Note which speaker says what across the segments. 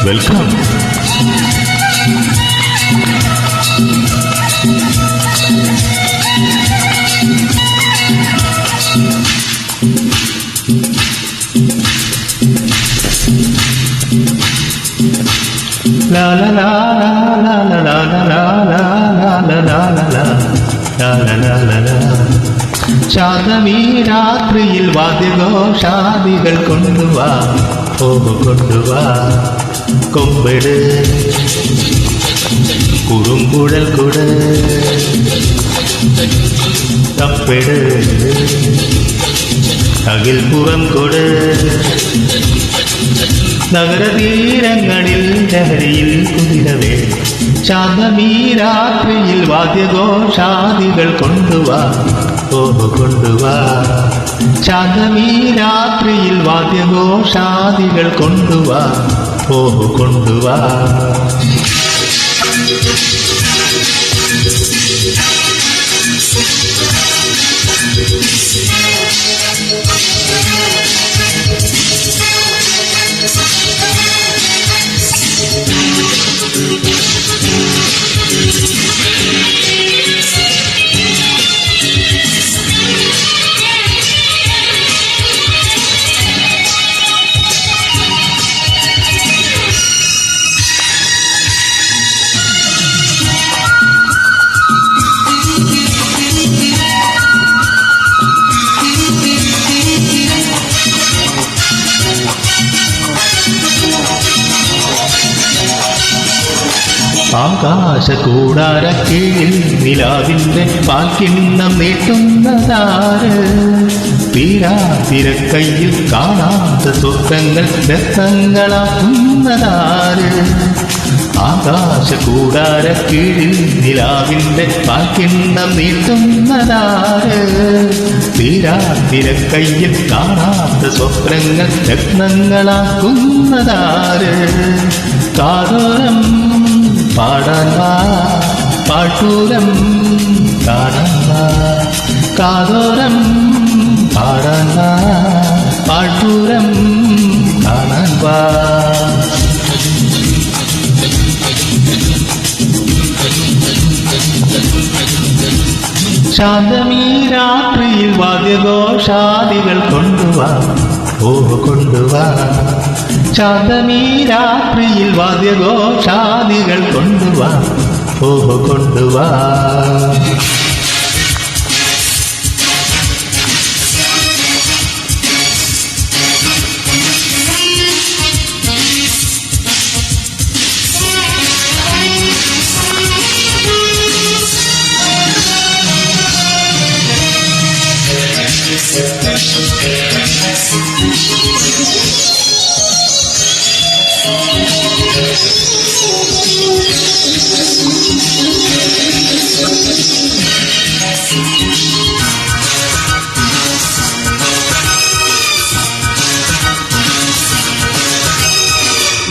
Speaker 1: Welcome. La la la la la la la la la la la la la la la la. ശാന്തമീ രാത്രിയിൽ വാദ്യഘോഷാദികൾ കൊണ്ടുവാ, കൊണ്ടുവാ. കൊമ്പെട് കുറുമ്പുഴൽ കുട്, തപ്പെട് അകിൽപ്പുറം കൊട്. നഗരതീരങ്ങളിൽ ലഹരിയിൽ കുതിരവേ, ശാന്തമീ രാത്രിയിൽ വാദ്യഘോഷാദികൾ കൊണ്ടുവാ, കൊണ്ടുവാ. ശാന്തമീ രാത്രിയിൽ വാദ്യഘോഷാദികൾ കൊണ്ടുവാ, കൊണ്ടുവാ. ആകാശകൂടാരക്കീഴിൽ നിലാവിന്റെ പാൽക്കിണ്ണം നീട്ടുന്നതാര്? തീരാതിരക്കയ്യിൽ കാണാത്ത സ്വപ്നങ്ങൾ രത്നങ്ങളാക്കുന്നതാര്? ആകാശകൂടാരക്കീഴിൽ നിലാവിന്റെ പാൽക്കിണ്ണം നീട്ടുന്നതാര്? തീരാതിരക്കയ്യിൽ കാണാത്ത സ്വപ്നങ്ങൾ രത്നങ്ങളാക്കുന്നതാര്? കാതോരം പാടാൻ വാ, പാട്ടൂരം കാണാൻ വാ. കാതോരം പാടാൻ വാ, പാട്ടൂരം കാണാൻ വാ. ശാന്തമീ രാത്രിയിൽ വാദ്യഘോഷാദികൾ കൊണ്ടുവാ, കൊണ്ടുവാ. ശാന്തമീ രാത്രിയിൽ വാദ്യഘോഷാദികൾ കൊണ്ടുവാ, കൊണ്ടുവാ.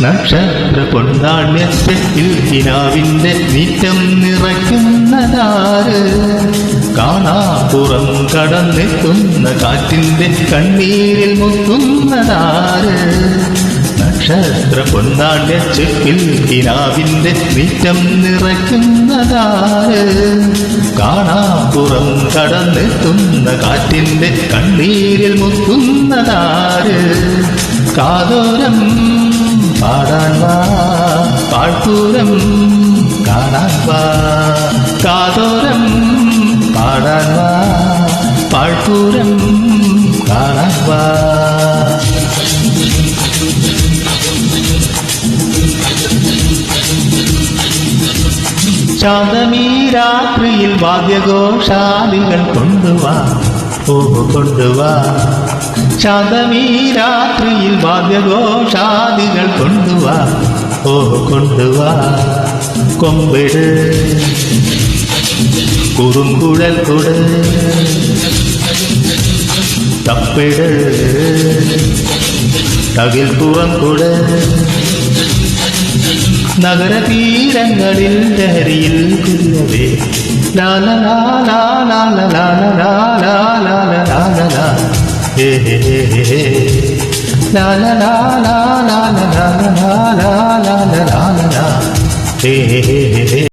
Speaker 1: നക്ഷത്ര പൊന്നാണ്യത്തിൽ കിനാവിന്റെ നീറ്റം നിറയ്ക്കുന്നതാര്? കാണാപ്പുറം കടന്നെത്തുന്ന കാറ്റിന്റെ കണ്ണീരിൽ മുത്തുന്നതാര്? നക്ഷത്ര പൊന്നാണ്യത്തിൽ കിനാവിന്റെ നീറ്റം നിറയ്ക്കുന്നതാര്? കാണാപ്പുറം കടന്നെത്തുന്ന കാറ്റിന്റെ കണ്ണീരിൽ മുത്തുന്നതാര്? കാതോരം പാടാൻ വാ, പാട്ടൂരം കാണാൻ വാ. കാതോരം പാടാൻ വാ, പാട്ടൂരം കാണാൻ വാ. ശാന്തമീ രാത്രിയിൽ വാദ്യഘോഷാദികൾ കൊണ്ടുവാ, കൊണ്ടുവാ. ശാന്തമീ രാത്രിയിൽ വാദ്യഘോഷാദികൾ കൊണ്ടുവാ, കൊണ്ടുവാ. കൊമ്പെട് കുറുങ്കുഴൽ കൊട്, തപ്പെട് അകിൽപ്പുറം കൊട്. നഗരതീരങ്ങളിൽ ലഹരിയിൽ കുതിരവേ, ലാ ലാ ലാ ലാ ലാ ലാ ലാ ലാ ലാ ലാ ലാ ലാ ഹേ ഹേ ഹേ ഹേ ലാ ലാ ലാ ലാ ലാ ലാ ലാ ലാ ലാ ലാ ലാ ലാ ലാ ഹേ ഹേ ഹേ